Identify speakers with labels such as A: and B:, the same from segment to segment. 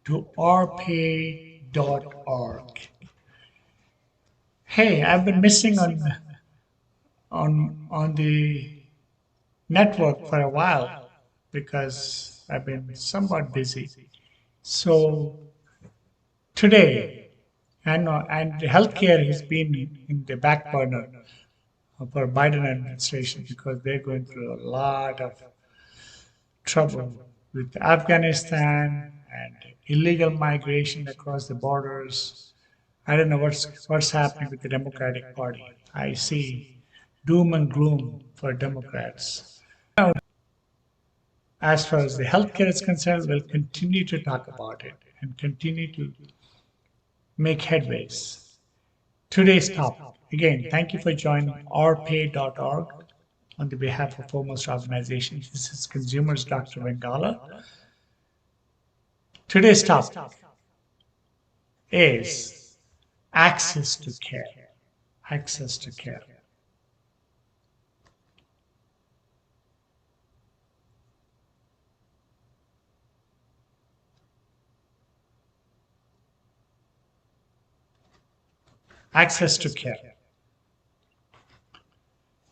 A: to rpay.org. Hey, I've been missing on the network for a while because I've been somewhat busy. So today, and healthcare has been in the back burner for Biden administration because they're going through a lot of trouble with Afghanistan and illegal migration across the borders. I don't know what's happening with the Democratic Party. I see doom and gloom for Democrats. As far as the healthcare is concerned, we'll continue to talk about it and continue to make headways. Today's topic. Again, thank you for joining rpay.org on the behalf of foremost organizations. This is Consumers Dr. Vengala. Today's topic is access to care. Access to care. Access to care.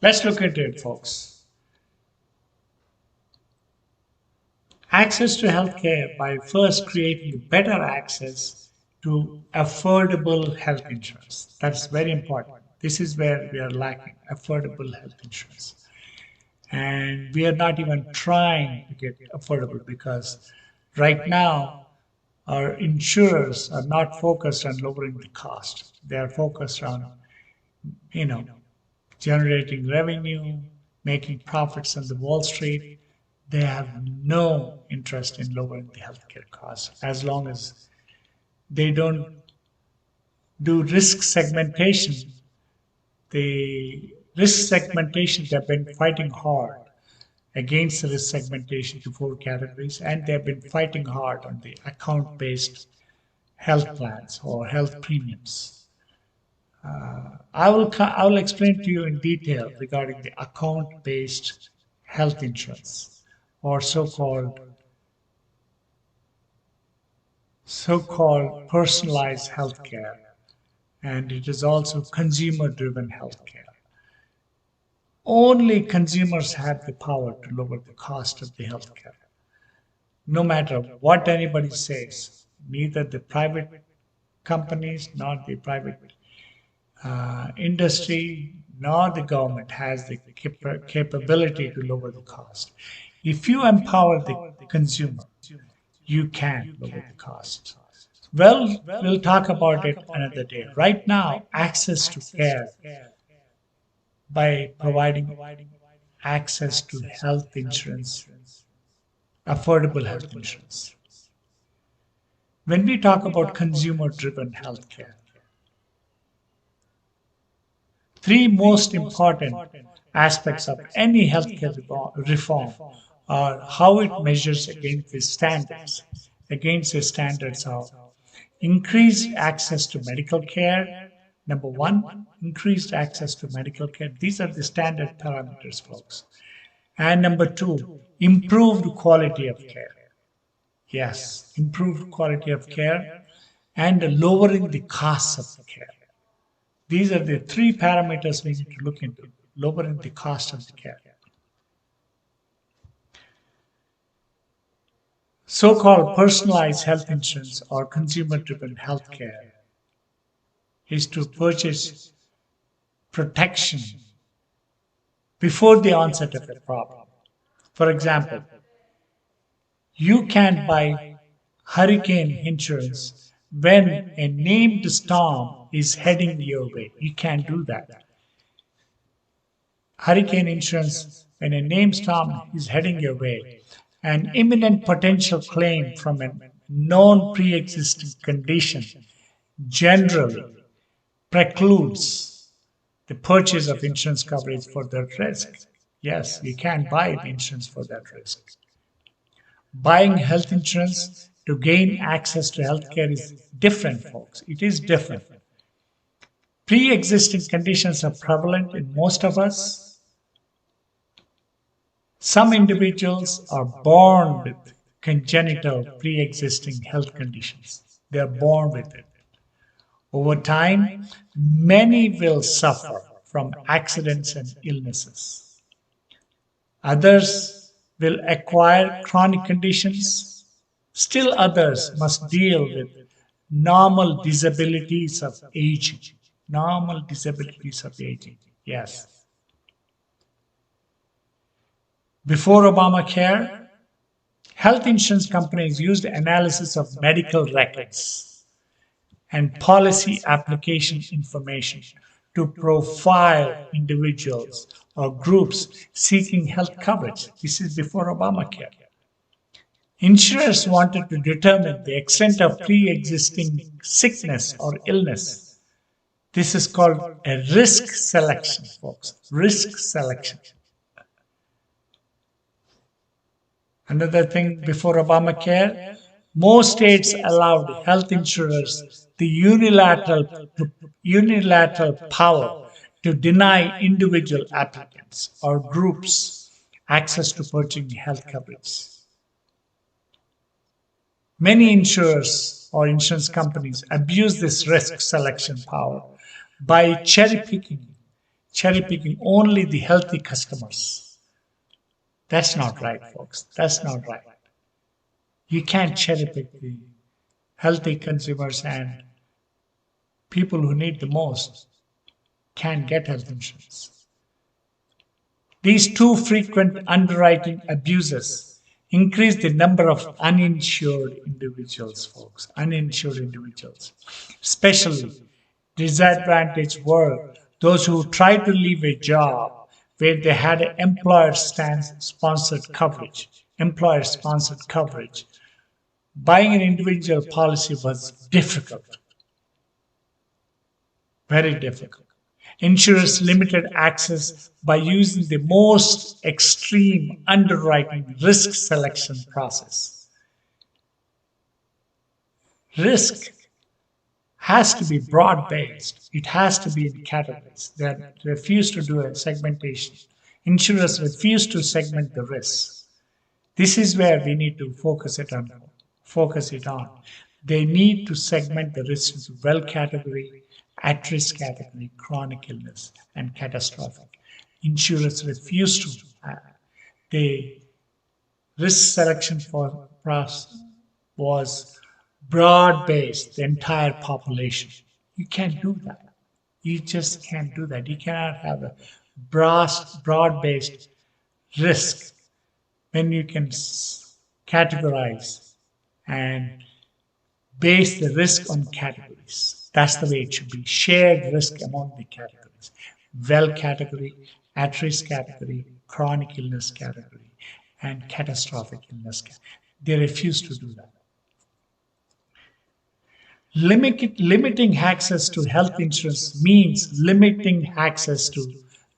A: Let's look into it, folks. Access to healthcare by first creating better access to affordable health insurance. That's very important. This is where we are lacking affordable health insurance. And we are not even trying to get affordable because right now our insurers are not focused on lowering the cost. They are focused on, you know, generating revenue, making profits on the Wall Street. They have no interest in lowering the healthcare costs as long as they don't do risk segmentation. The risk segmentation, they've been fighting hard against the risk segmentation to four categories, and they've been fighting hard on the account-based health plans or health premiums. I will explain to you in detail regarding the account-based health insurance or so-called personalized healthcare, and it is also consumer-driven healthcare. Only consumers have the power to lower the cost of the healthcare. No matter what anybody says, neither the private companies nor the private industry nor the government has the capability to lower the cost. If you empower the consumer, you can lower the cost. Well, we'll talk about it another day. Right now, access to care by providing access to health insurance, affordable health insurance. When we talk about consumer driven healthcare, three most important aspects of any healthcare reform are how it measures against the standards of increased access to medical care. Number one, increased access to medical care. These are the standard parameters, folks. And number two, improved quality of care. Yes, improved quality of care and lowering the costs of the care. These are the three parameters we need to look into, lowering the cost of the care. So-called personalized health insurance or consumer-driven healthcare is to purchase protection before the onset of a problem. For example, you can buy hurricane insurance when a named storm is heading your way. You can't do that. Hurricane insurance when a named storm is heading your way. An imminent potential claim from a known pre-existing condition generally precludes the purchase of insurance coverage for that risk. Yes, you can buy the insurance for that risk. Buying health insurance to gain access to healthcare is different, folks. It is different. Pre-existing conditions are prevalent in most of us. Some individuals are born with congenital pre-existing health conditions. They are born with it. Over time, many will suffer from accidents and illnesses. Others will acquire chronic conditions. Still others must deal with normal disabilities of aging. Normal disabilities of aging. Yes. Before Obamacare, health insurance companies used analysis of medical records and policy application information to profile individuals or groups seeking health coverage. This is before Obamacare. Insurers wanted to determine the extent of pre-existing sickness or illness. This is called a risk selection, folks. Risk selection. Another thing before Obamacare, most states allowed health insurers the unilateral power to deny individual applicants or groups access to purchasing health coverage. Many insurers or insurance companies abuse this risk selection power by cherry-picking only the healthy customers. That's not right, folks. That's not right. You can't cherry-pick the healthy consumers, and people who need the most can't get health insurance. These too frequent underwriting abuses increase the number of uninsured individuals, folks. Uninsured individuals. Especially disadvantaged were those who tried to leave a job where they had an employer-sponsored coverage. Employer-sponsored coverage. Buying an individual policy was difficult. Very difficult. Insurers limited access by using the most extreme underwriting risk selection process. Risk has to be broad-based. It has to be in categories. They refuse to do a segmentation. Insurers refuse to segment the risk. This is where we need to focus it on. They need to segment the risk into well category, at-risk category, chronic illness, and catastrophic. Insurers refuse to. The risk selection process was broad-based, the entire population. You can't do that. You just can't do that. You cannot have a broad-based risk when you can categorize and base the risk on categories. That's the way it should be. Shared risk among the categories. Well category, at-risk category, chronic illness category, and catastrophic illness category. They refuse to do that. Limiting access to health insurance means limiting access to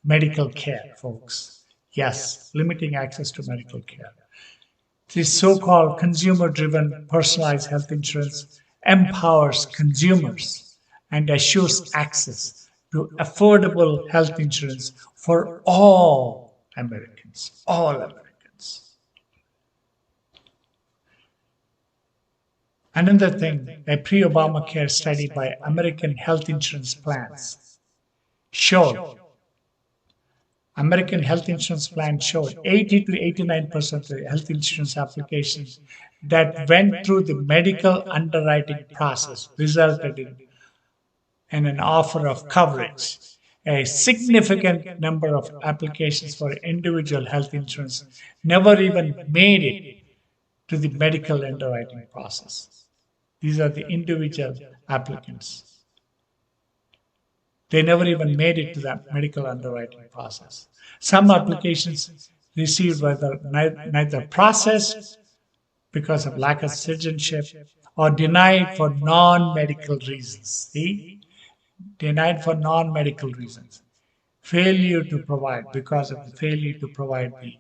A: medical care, folks. Yes, limiting access to medical care. This so-called consumer-driven personalized health insurance empowers consumers and assures access to affordable health insurance for all Americans. All Americans. Another thing, a pre-Obamacare study by American Health Insurance Plans showed, American Health Insurance Plan showed 80 to 89% of the health insurance applications that went through the medical underwriting process resulted in an offer of coverage. A significant number of applications for individual health insurance never even made it to the medical underwriting process. These are the individual applicants. They never even made it to that medical underwriting process. Some applications received neither processed because of lack of citizenship or denied for non-medical reasons. See? Denied for non-medical reasons. Failure to provide because of the failure to provide the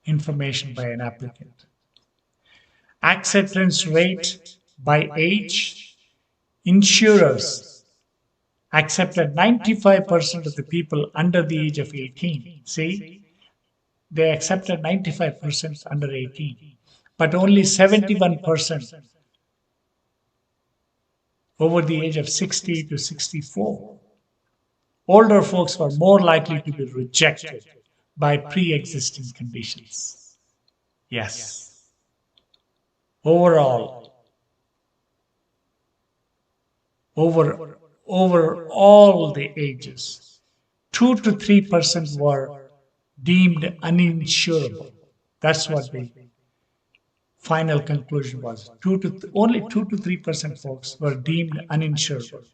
A: information by an applicant. Acceptance rate by age. Insurers accepted 95% of the people under the age of 18. See, they accepted 95% under 18. but only 71% over the age of 60 to 64. Older folks were more likely to be rejected by pre-existing conditions. Yes. Overall, over all the ages, 2 to 3% were deemed uninsurable. That's what the final conclusion was. Only 2 to 3% folks were deemed uninsurable.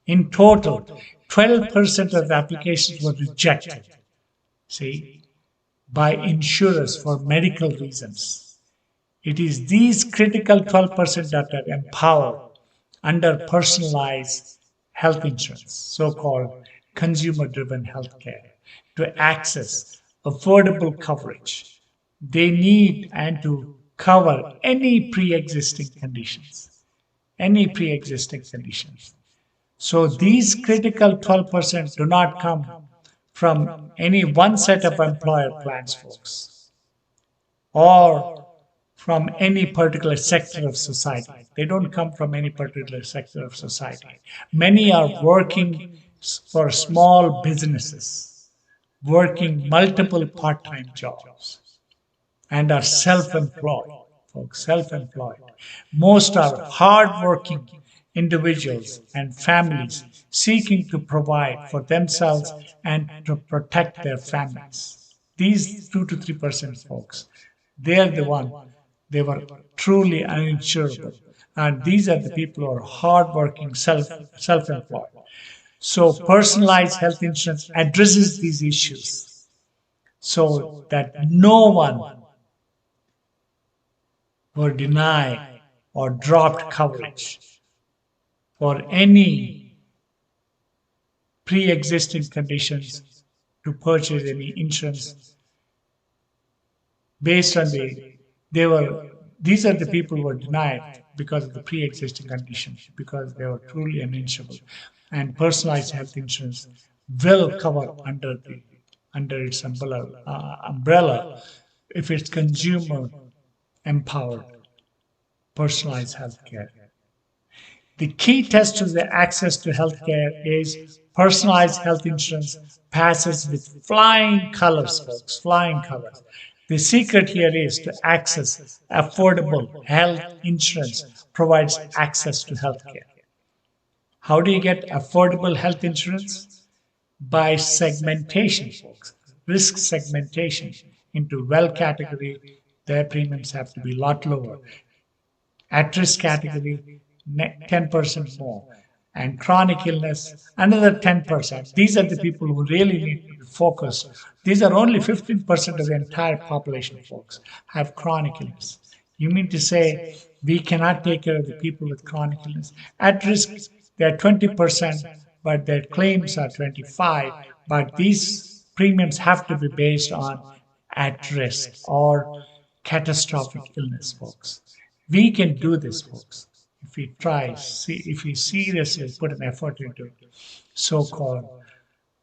A: In total, 12% of the applications were rejected, see, by insurers for medical reasons. It is these critical 12% that are empowered under personalized health insurance, so-called consumer-driven healthcare, to access affordable coverage they need and to cover any pre-existing conditions. Any pre-existing conditions. So these critical 12% do not come from any one set of employer plans, folks, or from any particular sector of society. They don't come from any particular sector of society. Many are working for small businesses, working multiple part-time jobs, and are self-employed, folks, self-employed. Most are hard-working individuals and families seeking to provide for themselves and to protect their families. These 2 to 3% folks, they are the one, they were truly uninsurable. And these are the people who are hard-working, self-employed. So personalized health insurance addresses these issues so that no one were denied or dropped coverage for any pre-existing conditions to purchase any insurance based on these are the people who were denied because of the pre-existing conditions, because they were truly uninsurable. And personalized health insurance will cover under its umbrella if it's consumer empowered personalized healthcare. The key test to the access to healthcare is personalized health insurance passes with flying colors, folks, flying colors. The secret here is to access affordable health insurance provides access to healthcare. How do you get affordable health insurance? By segmentation, folks. Risk segmentation into well category, their premiums have to be a lot lower. At-risk category, 10% more. And chronic illness, another 10%. These are the people who really need to be focused. These are only 15% of the entire population, folks, have chronic illness. You mean to say we cannot take care of the people with chronic illness? At risk, they're 20%, but their claims are 25%. But these premiums have to be based on at risk or catastrophic illness, folks. We can do this, folks, if we try, if we seriously put an effort into so-called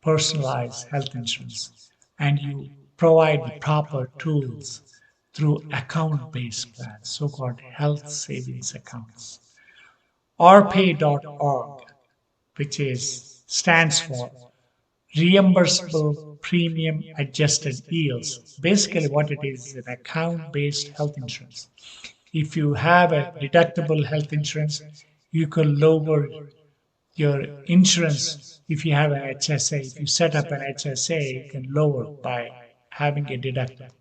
A: personalized health insurance, and you provide the proper tools through account-based plans, so-called health savings accounts. rpay.org, which stands for reimbursable premium adjusted yields. Basically what it is an account-based health insurance. If you have a deductible health insurance, you can lower your insurance. If you have an HSA, if you set up an HSA, you can lower by having a deductible.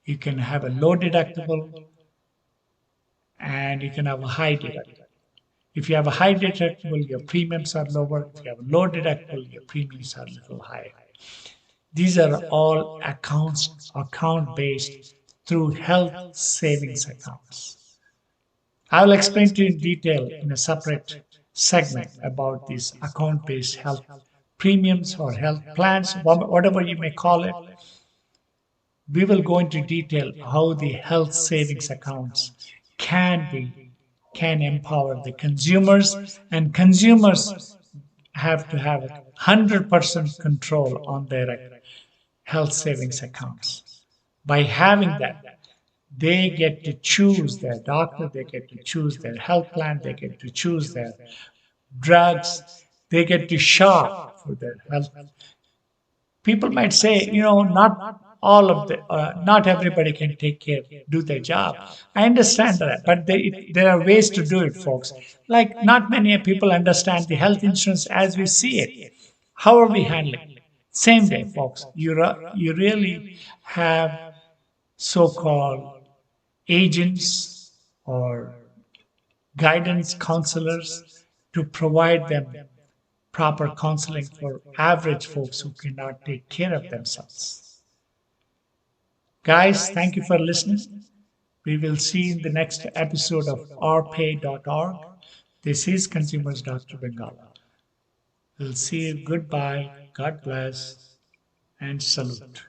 A: You can have a low deductible and you can have a high deductible. If you have a high deductible, your premiums are lower. If you have a low deductible, your premiums are a little higher. These are all account-based through health savings accounts. I will explain to you in detail in a separate segment about these account-based health premiums or health plans, whatever you may call it. We will go into detail how the health savings accounts can empower the consumers, and consumers have to have 100% control on their health savings accounts. By having that, They get to choose their doctor, they get to choose their health plan, they get to choose their drugs, they get to shop for their health. People might say, not all of the, not everybody can take care, do their job. I understand that, but there are ways to do it, folks. Like not many people understand the health insurance as we see it. How are we handling? Same day, folks. You really have so-called agents or guidance counselors to provide them proper counseling for average folks who cannot take care of themselves. Guys, thank you for listening. We will see you in the next episode of rpay.org. This is Consumers Dr. Bengala. We'll see you. Goodbye. God bless and salute.